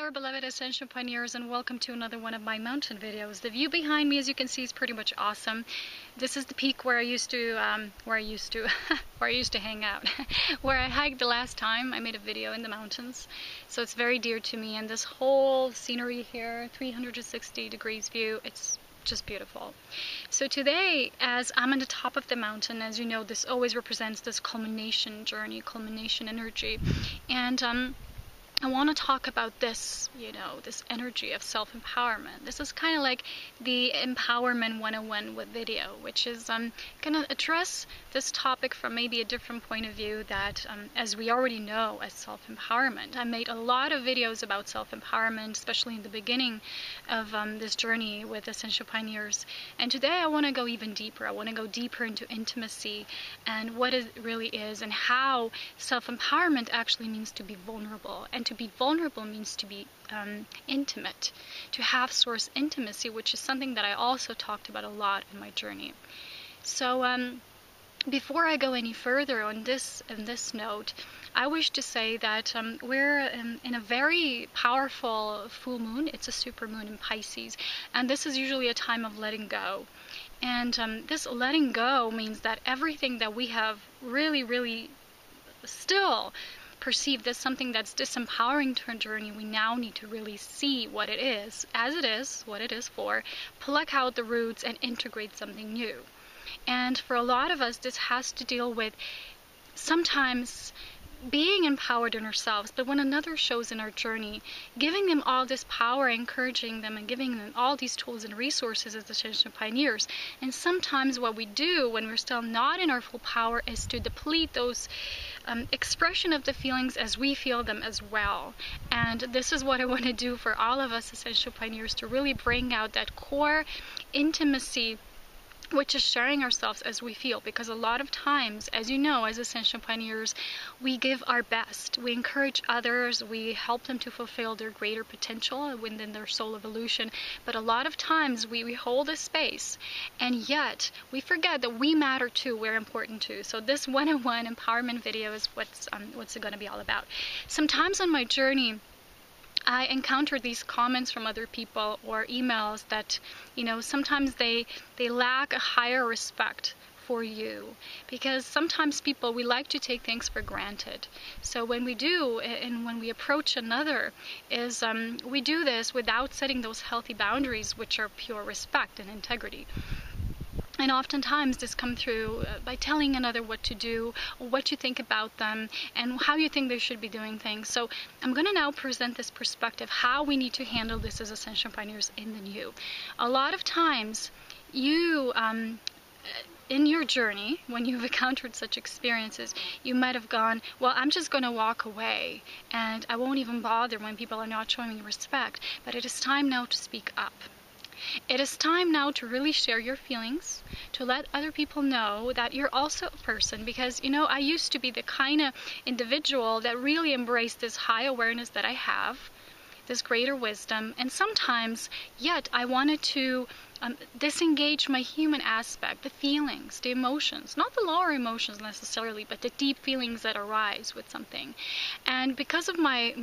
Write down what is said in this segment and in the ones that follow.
Hello beloved Ascension Pioneers, and welcome to another one of my mountain videos. The view behind me, as you can see, is pretty much awesome. This is the peak where I used to hang out, where I hiked the last time I made a video in the mountains. So it's very dear to me, and this whole scenery here, 360 degrees view, it's just beautiful. So today, as I'm on the top of the mountain, as you know, this always represents this culmination journey, culmination energy, and I want to talk about this, this energy of self-empowerment. This is kind of like the Empowerment 101 with video, which is going to address this topic from maybe a different point of view that, as we already know, as self-empowerment. I made a lot of videos about self-empowerment, especially in the beginning of this journey with Ascension Pioneers. And today I want to go even deeper. I want to go deeper into intimacy and what it really is and how self-empowerment actually means to be vulnerable. And to be vulnerable means to be intimate, to have source intimacy, which is something that I also talked about a lot in my journey. So before I go any further on this note, I wish to say that we're in a very powerful full moon. It's a super moon in Pisces, and this is usually a time of letting go. And this letting go means that everything that we have really still perceived as something that's disempowering to our journey, we now need to really see what it is, as it is, what it is for, pluck out the roots and integrate something new. And for a lot of us, this has to deal with sometimes being empowered in ourselves, but when another shows in our journey, giving them all this power, encouraging them and giving them all these tools and resources as Ascension Pioneers. And sometimes what we do when we're still not in our full power is to deplete those expression of the feelings as we feel them as well. And this is what I want to do for all of us Ascension Pioneers, to really bring out that core intimacy, which is sharing ourselves as we feel. Because a lot of times, as you know, as Ascension Pioneers, we give our best. We encourage others. We help them to fulfill their greater potential within their soul evolution. But a lot of times we hold a space, and yet we forget that we matter too. We're important too. So this one-on-one empowerment video is what's it going to be all about. Sometimes on my journey, I encounter these comments from other people or emails that, sometimes they lack a higher respect for you, because sometimes people, we like to take things for granted. So when we do, and when we approach another, is we do this without setting those healthy boundaries, which are pure respect and integrity. And oftentimes this comes through by telling another what to do, or what you think about them, and how you think they should be doing things. So I'm going to now present this perspective, how we need to handle this as Ascension Pioneers in the new. A lot of times, you, in your journey, when you've encountered such experiences, you might have gone, well, I'm just going to walk away, and I won't even bother when people are not showing me respect. But it is time now to speak up. It is time now to really share your feelings, to let other people know that you're also a person. Because, I used to be the kind of individual that really embraced this high awareness that I have, this greater wisdom, and sometimes, yet, I wanted to disengage my human aspect, the feelings, the emotions, not the lower emotions necessarily, but the deep feelings that arise with something. And because of my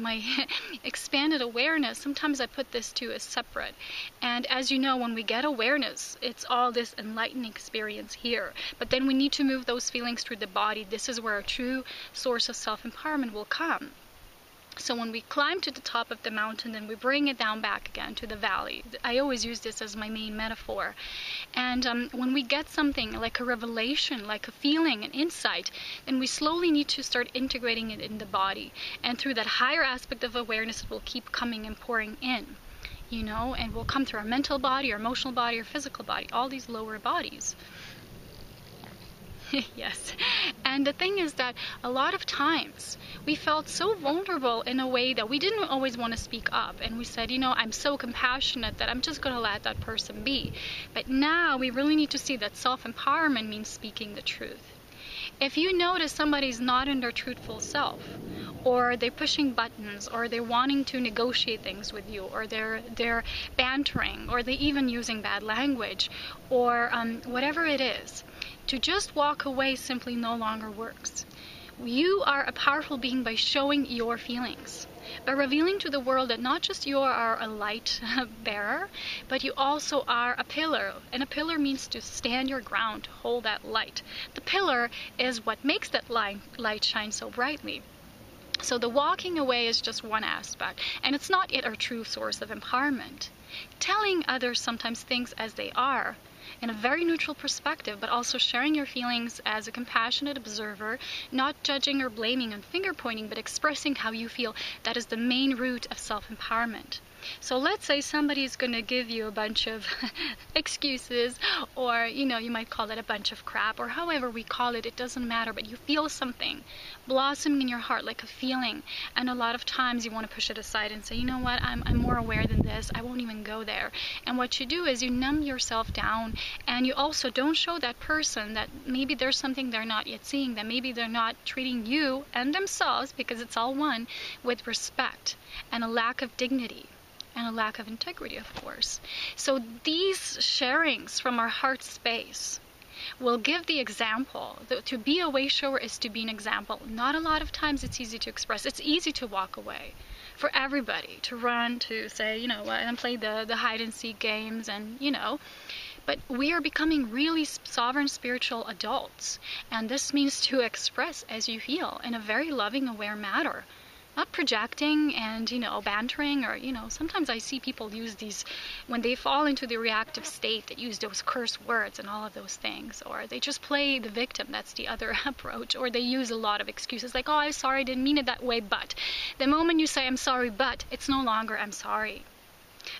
expanded awareness, sometimes I put this two as separate. And as you know, when we get awareness, it's all this enlightened experience here. But then we need to move those feelings through the body. This is where a true source of self-empowerment will come. So when we climb to the top of the mountain, then we bring it down back again to the valley. I always use this as my main metaphor. And when we get something like a revelation, like a feeling, an insight, then we slowly need to start integrating it in the body. And through that higher aspect of awareness, it will keep coming and pouring in, and will come through our mental body, our emotional body, our physical body, all these lower bodies. Yes. And the thing is that a lot of times we felt so vulnerable in a way that we didn't always want to speak up. And we said, I'm so compassionate that I'm just going to let that person be. But now we really need to see that self-empowerment means speaking the truth. If you notice somebody's not in their truthful self, or they're pushing buttons, or they're wanting to negotiate things with you, or they're bantering, or they're even using bad language, or whatever it is, to just walk away simply no longer works. You are a powerful being by showing your feelings, but revealing to the world that not just you are a light bearer, but you also are a pillar. And a pillar means to stand your ground, to hold that light. The pillar is what makes that light shine so brightly. So the walking away is just one aspect, and it's not yet our true source of empowerment. Telling others sometimes things as they are, in a very neutral perspective, but also sharing your feelings as a compassionate observer, not judging or blaming and finger pointing, but expressing how you feel. That is the main root of self-empowerment. So let's say somebody is going to give you a bunch of excuses, or you might call it a bunch of crap, or however we call it, it doesn't matter, but you feel something blossoming in your heart, like a feeling, and a lot of times you want to push it aside and say, you know what, I'm more aware than this, I won't even go there. And what you do is you numb yourself down, and you also don't show that person that maybe there's something they're not yet seeing, that maybe they're not treating you and themselves, because it's all one, with respect and a lack of dignity. And a lack of integrity, of course. So these sharings from our heart space will give the example. To be a wayshower is to be an example. Not a lot of times it's easy to express. It's easy to walk away. For everybody to run, to say, you know what, and play the hide and seek games, and but we are becoming really sovereign spiritual adults. And this means to express as you feel in a very loving, aware manner. Not projecting and, bantering, or, sometimes I see people use these, when they fall into the reactive state, that use those curse words and all of those things, or they just play the victim. That's the other approach. Or they use a lot of excuses like, oh, I'm sorry, I didn't mean it that way, but. The moment you say, I'm sorry, but, it's no longer, I'm sorry.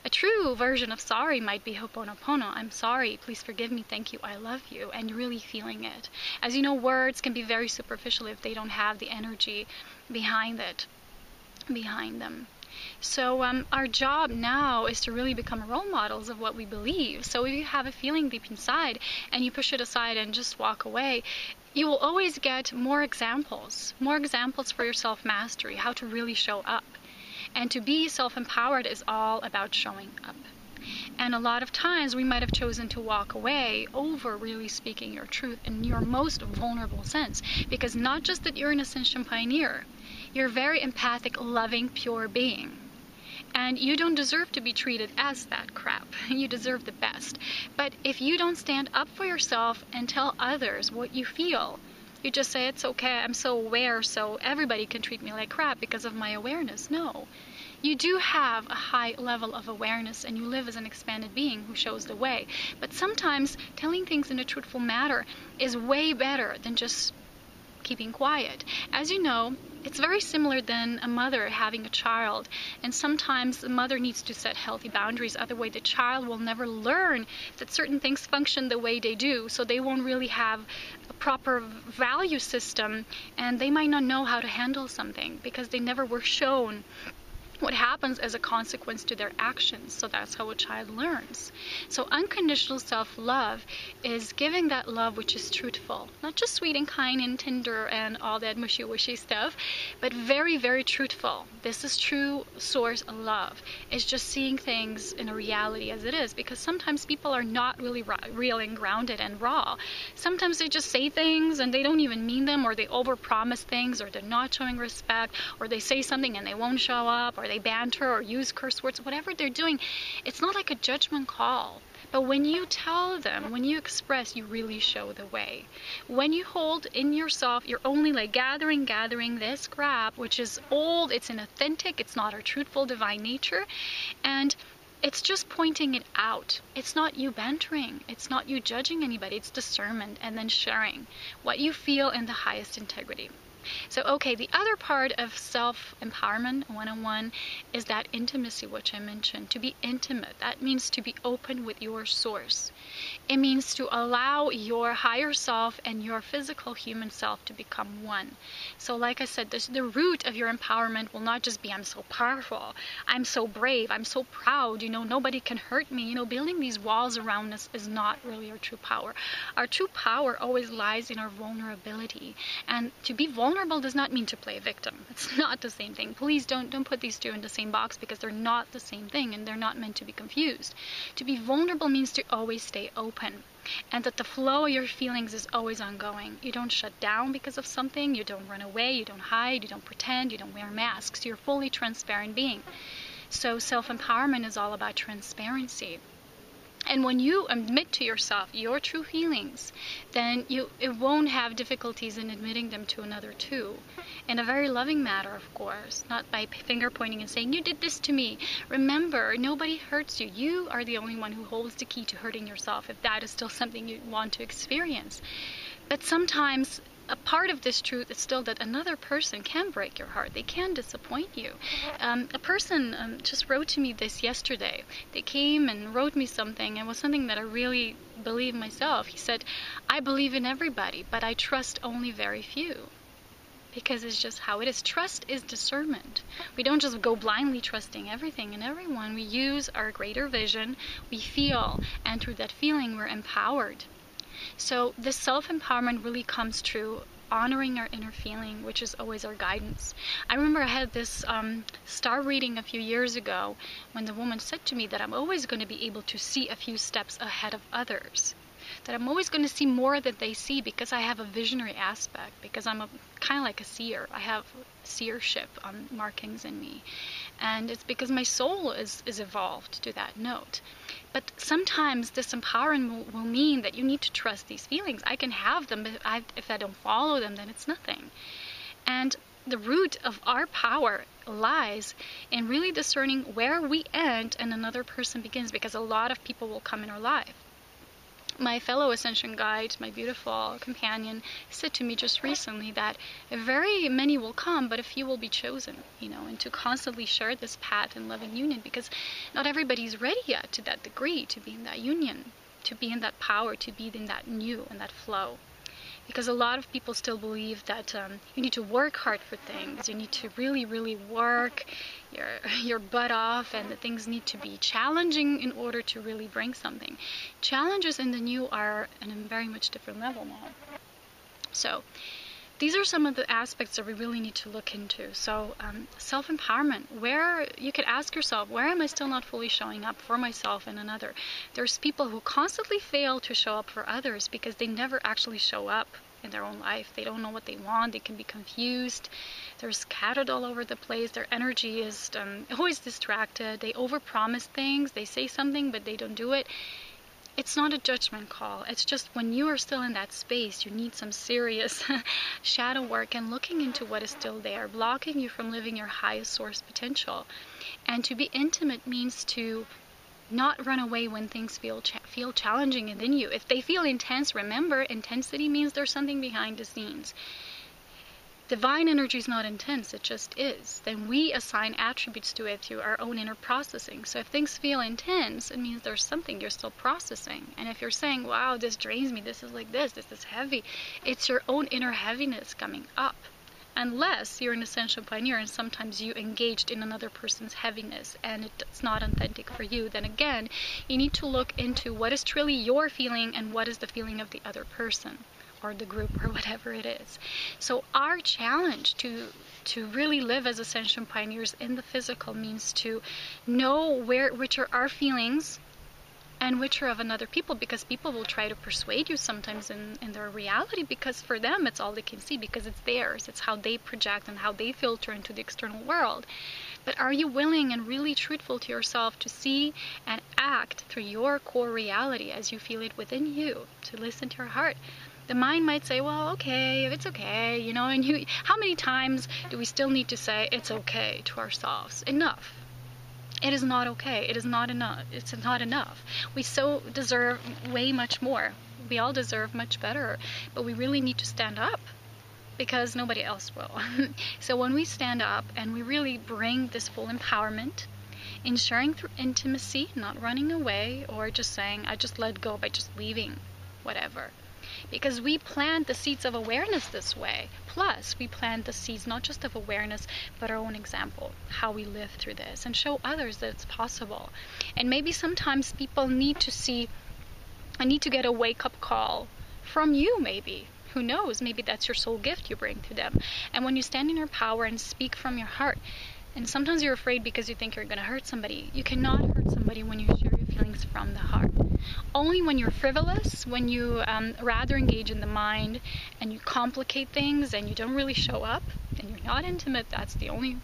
A true version of sorry might be Ho'oponopono. I'm sorry, please forgive me, thank you, I love you, and you're really feeling it. As you know, words can be very superficial if they don't have the energy behind them. So our job now is to really become role models of what we believe. So if you have a feeling deep inside and you push it aside and just walk away, you will always get more examples for your self-mastery, how to really show up. And to be self-empowered is all about showing up. And a lot of times we might have chosen to walk away over really speaking your truth in your most vulnerable sense, because not just that you're an Ascension Pioneer, you're a very empathic, loving, pure being. And you don't deserve to be treated as that crap. You deserve the best. But if you don't stand up for yourself and tell others what you feel, you just say, it's okay, I'm so aware, so everybody can treat me like crap because of my awareness. No. You do have a high level of awareness, and you live as an expanded being who shows the way. But sometimes telling things in a truthful manner is way better than just keeping quiet. As you know, it's very similar than a mother having a child, and sometimes the mother needs to set healthy boundaries, otherwise the child will never learn that certain things function the way they do, so they won't really have a proper value system, and they might not know how to handle something because they never were shown what happens as a consequence to their actions. So that's how a child learns. So unconditional self-love is giving that love which is truthful, not just sweet and kind and tender and all that mushy-wishy stuff, but very, very truthful. This is true source of love. It's just seeing things in a reality as it is, because sometimes people are not really real and grounded and raw. Sometimes they just say things and they don't even mean them, or they overpromise things, or they're not showing respect, or they say something and they won't show up, or they banter or use curse words. Whatever they're doing, it's not like a judgment call. But when you tell them, when you express, you really show the way. When you hold in yourself, you're only like gathering this crap, which is old, it's inauthentic, it's not our truthful divine nature, and it's just pointing it out. It's not you bantering, it's not you judging anybody, it's discernment and then sharing what you feel in the highest integrity. So, okay, the other part of self-empowerment 101 is that intimacy, which I mentioned. To be intimate, that means to be open with your source. It means to allow your higher self and your physical human self to become one. So like I said, the root of your empowerment will not just be, I'm so powerful, I'm so brave, I'm so proud, nobody can hurt me. Building these walls around us is not really our true power. Our true power always lies in our vulnerability. And to be vulnerable vulnerable does not mean to play a victim. It's not the same thing. Please don't put these two in the same box, because they're not the same thing and they're not meant to be confused. To be vulnerable means to always stay open, and that the flow of your feelings is always ongoing. You don't shut down because of something, you don't run away, you don't hide, you don't pretend, you don't wear masks. You're a fully transparent being. So self-empowerment is all about transparency. And when you admit to yourself your true feelings, then it won't have difficulties in admitting them to another too. In a very loving manner, of course, not by finger pointing and saying, you did this to me. Remember, nobody hurts you. You are the only one who holds the key to hurting yourself, if that is still something you want to experience. But sometimes a part of this truth is still that another person can break your heart. They can disappoint you. A person just wrote to me this yesterday. They came and wrote me something. It was something that I really believe myself. He said, I believe in everybody, but I trust only very few. Because it's just how it is. Trust is discernment. We don't just go blindly trusting everything and everyone. We use our greater vision, we feel, and through that feeling we're empowered. So this self-empowerment really comes through honoring our inner feeling, which is always our guidance. I remember I had this star reading a few years ago when the woman said to me that I'm always going to be able to see a few steps ahead of others. That I'm always going to see more than they see, because I have a visionary aspect, because I'm kind of like a seer. I have seership markings in me. And it's because my soul is evolved to that note. But sometimes this empowerment will mean that you need to trust these feelings. I can have them, but if I don't follow them, then it's nothing. And the root of our power lies in really discerning where we end and another person begins, because a lot of people will come in our life. My fellow Ascension guide, my beautiful companion, said to me just recently that very many will come, but a few will be chosen, and to constantly share this path in loving union, because not everybody's ready yet to that degree, to be in that union, to be in that power, to be in that new and that flow. Because a lot of people still believe that you need to work hard for things. You need to really, really work your butt off, and that things need to be challenging in order to really bring something. Challenges in the new are on a very much different level now. So these are some of the aspects that we really need to look into. So self-empowerment, where you could ask yourself, where am I still not fully showing up for myself and another? There's people who constantly fail to show up for others because they never actually show up in their own life. They don't know what they want. They can be confused. They're scattered all over the place. Their energy is always distracted. They overpromise things. They say something, but they don't do it. It's not a judgment call. It's just when you are still in that space, you need some serious shadow work and looking into what is still there, blocking you from living your highest source potential. And to be intimate means to not run away when things feel challenging within you. If they feel intense, remember, intensity means there's something behind the scenes. Divine energy is not intense, it just is. Then we assign attributes to it through our own inner processing. So if things feel intense, it means there's something you're still processing. And if you're saying, wow, this drains me, this is like this is heavy, it's your own inner heaviness coming up. Unless you're an Ascension Pioneer and sometimes you engaged in another person's heaviness and it's not authentic for you, then again, you need to look into what is truly your feeling and what is the feeling of the other person, or the group, or whatever it is. So our challenge to really live as Ascension Pioneers in the physical means to know which are our feelings and which are of another people, because people will try to persuade you sometimes in their reality, because for them it's all they can see, because it's theirs, it's how they project and how they filter into the external world. But are you willing and really truthful to yourself to see and act through your core reality as you feel it within you, to listen to your heart? The mind might say, well, okay, it's okay, and how many times do we still need to say it's okay to ourselves? Enough. It is not okay. It is not enough. It's not enough. We so deserve way much more. We all deserve much better, but we really need to stand up, because nobody else will. So when we stand up and we really bring this full empowerment in sharing through intimacy, not running away or just saying, I just let go by just leaving, whatever. Because we plant the seeds of awareness this way. Plus, we plant the seeds not just of awareness, but our own example, how we live through this, and show others that it's possible. And maybe sometimes people need to see, I need to get a wake-up call from you, maybe. Who knows? Maybe that's your soul gift you bring to them. And when you stand in your power and speak from your heart, and sometimes you're afraid because you think you're going to hurt somebody. You cannot hurt somebody when you share your feelings from the heart. Only when you're frivolous, when you rather engage in the mind and you complicate things and you don't really show up and you're not intimate, that's the only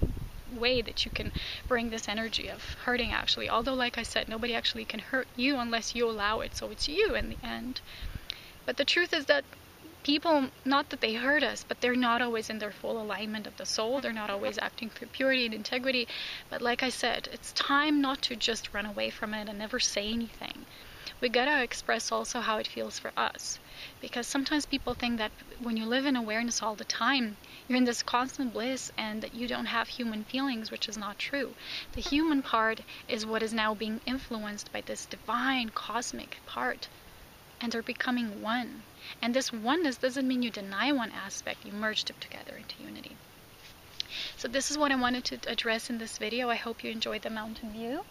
way that you can bring this energy of hurting, actually. Although, like I said, nobody actually can hurt you unless you allow it, so it's you in the end. But the truth is that people, not that they hurt us, but they're not always in their full alignment of the soul. They're not always acting through purity and integrity. But like I said, it's time not to just run away from it and never say anything. We gotta express also how it feels for us. Because sometimes people think that when you live in awareness all the time, you're in this constant bliss and that you don't have human feelings, which is not true. The human part is what is now being influenced by this divine cosmic part. And they're becoming one. And this oneness doesn't mean you deny one aspect, you merge them together into unity. So this is what I wanted to address in this video. I hope you enjoyed the mountain view.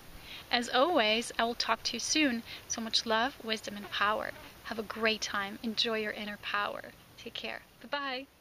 As always, I will talk to you soon. So much love, wisdom, and power. Have a great time. Enjoy your inner power. Take care. Bye-bye.